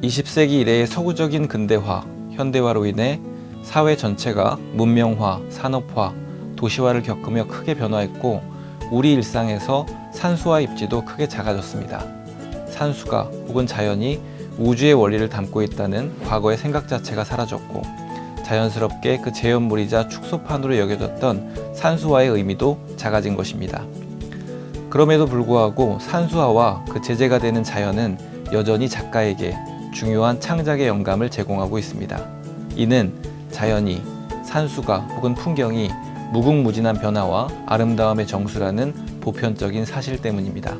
20세기 이래의 서구적인 근대화, 현대화로 인해 사회 전체가 문명화, 산업화, 도시화를 겪으며 크게 변화했고 우리 일상에서 산수와 입지도 크게 작아졌습니다. 산수가 혹은 자연이 우주의 원리를 담고 있다는 과거의 생각 자체가 사라졌고 자연스럽게 그 재현물이자 축소판으로 여겨졌던 산수화의 의미도 작아진 것입니다. 그럼에도 불구하고 산수화와 그 제재가 되는 자연은 여전히 작가에게 중요한 창작의 영감을 제공하고 있습니다. 이는 자연이, 산수가 혹은 풍경이 무궁무진한 변화와 아름다움의 정수라는 보편적인 사실 때문입니다.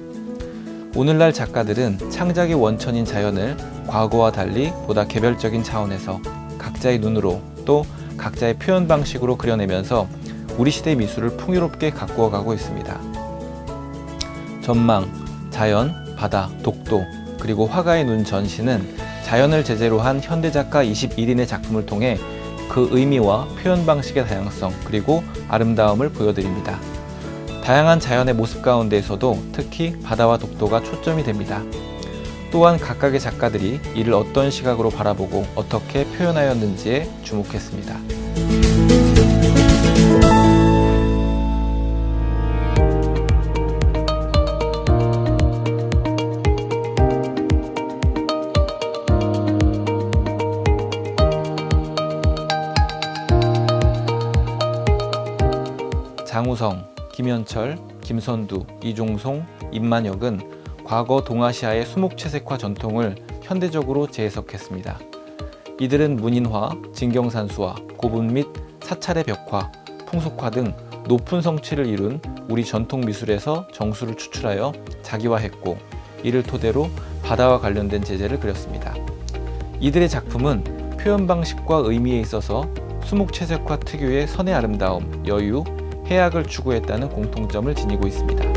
오늘날 작가들은 창작의 원천인 자연을 과거와 달리 보다 개별적인 차원에서 각자의 눈으로 또 각자의 표현 방식으로 그려내면서 우리 시대 미술을 풍요롭게 가꾸어 가고 있습니다. 전망, 자연, 바다, 독도, 그리고 화가의 눈 전시는 자연을 제재로 한 현대작가 21인의 작품을 통해 그 의미와 표현 방식의 다양성 그리고 아름다움을 보여드립니다. 다양한 자연의 모습 가운데에서도 특히 바다와 독도가 초점이 됩니다. 또한 각각의 작가들이 이를 어떤 시각으로 바라보고 어떻게 표현하였는지에 주목했습니다. 장우성, 김현철, 김선두, 이종송, 임만혁은 과거 동아시아의 수목채색화 전통을 현대적으로 재해석했습니다. 이들은 문인화, 진경산수화, 고분 및 사찰의 벽화, 풍속화 등 높은 성취를 이룬 우리 전통 미술에서 정수를 추출하여 자기화했고 이를 토대로 바다와 관련된 제재를 그렸습니다. 이들의 작품은 표현 방식과 의미에 있어서 수목채색화 특유의 선의 아름다움, 여유, 해악을 추구했다는 공통점을 지니고 있습니다.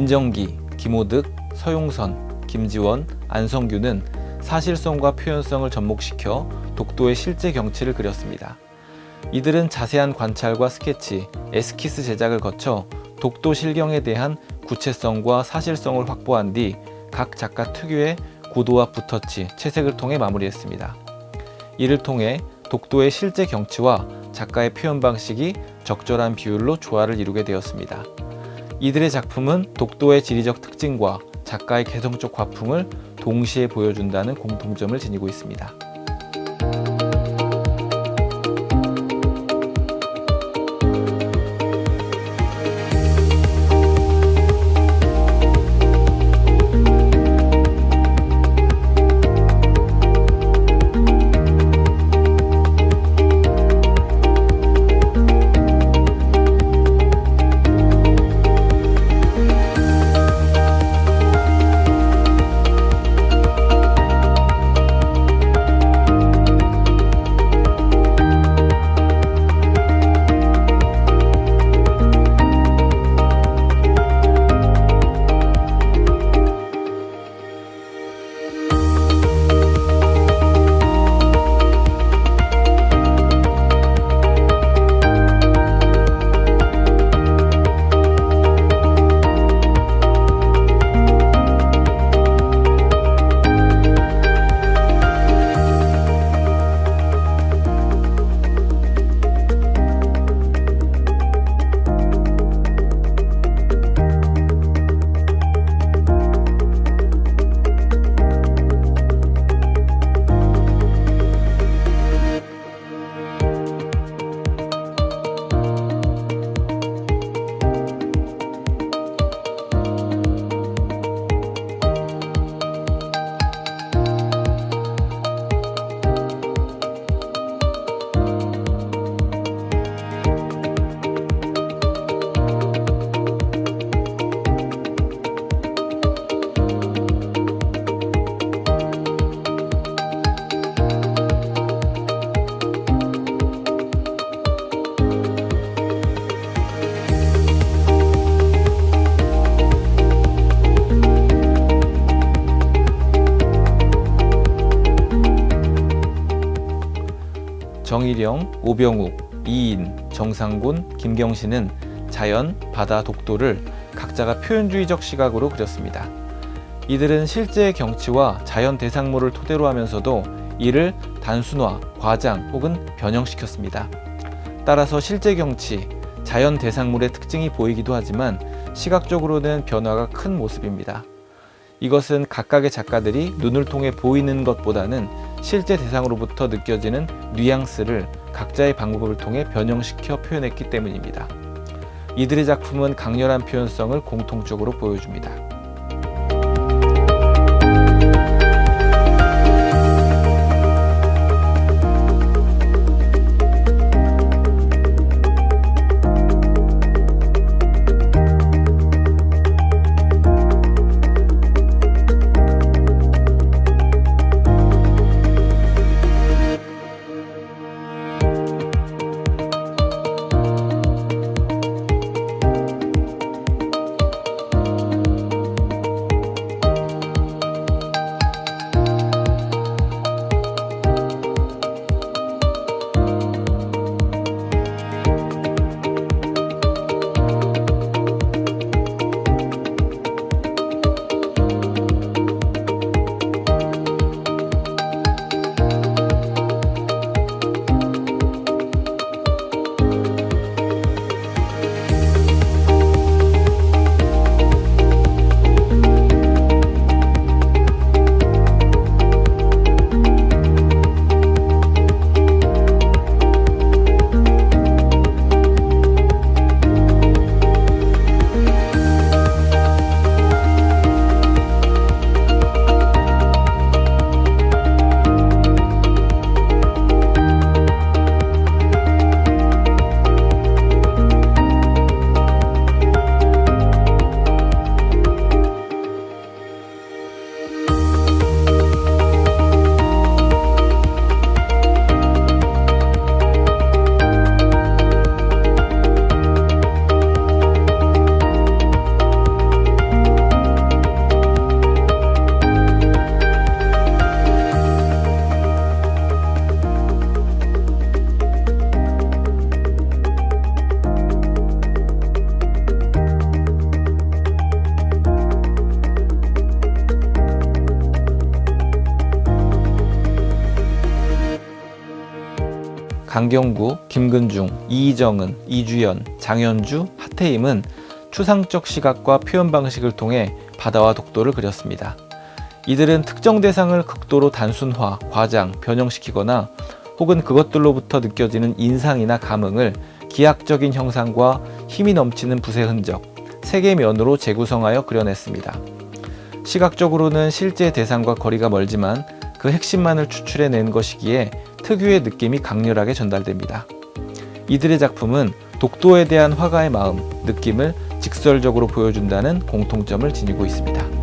민정기, 김호득, 서용선, 김지원, 안성규는 사실성과 표현성을 접목시켜 독도의 실제 경치를 그렸습니다. 이들은 자세한 관찰과 스케치, 에스키스 제작을 거쳐 독도 실경에 대한 구체성과 사실성을 확보한 뒤 각 작가 특유의 고도와 붓터치, 채색을 통해 마무리했습니다. 이를 통해 독도의 실제 경치와 작가의 표현 방식이 적절한 비율로 조화를 이루게 되었습니다. 이들의 작품은 독도의 지리적 특징과 작가의 개성적 화풍을 동시에 보여준다는 공통점을 지니고 있습니다. 정일영, 오병욱, 이인, 정상곤, 김경신은 자연, 바다, 독도를 각자가 표현주의적 시각으로 그렸습니다. 이들은 실제의 경치와 자연 대상물을 토대로 하면서도 이를 단순화, 과장 혹은 변형시켰습니다. 따라서 실제 경치, 자연 대상물의 특징이 보이기도 하지만 시각적으로는 변화가 큰 모습입니다. 이것은 각각의 작가들이 눈을 통해 보이는 것보다는 실제 대상으로부터 느껴지는 뉘앙스를 각자의 방법을 통해 변형시켜 표현했기 때문입니다. 이들의 작품은 강렬한 표현성을 공통적으로 보여줍니다. 강경구, 김근중, 이정은, 이주연, 장현주, 하태임은 추상적 시각과 표현 방식을 통해 바다와 독도를 그렸습니다. 이들은 특정 대상을 극도로 단순화, 과장, 변형시키거나 혹은 그것들로부터 느껴지는 인상이나 감흥을 기하학적인 형상과 힘이 넘치는 붓의 흔적, 색의 면으로 재구성하여 그려냈습니다. 시각적으로는 실제 대상과 거리가 멀지만 그 핵심만을 추출해낸 것이기에 특유의 느낌이 강렬하게 전달됩니다. 이들의 작품은 독도에 대한 화가의 마음, 느낌을 직설적으로 보여준다는 공통점을 지니고 있습니다.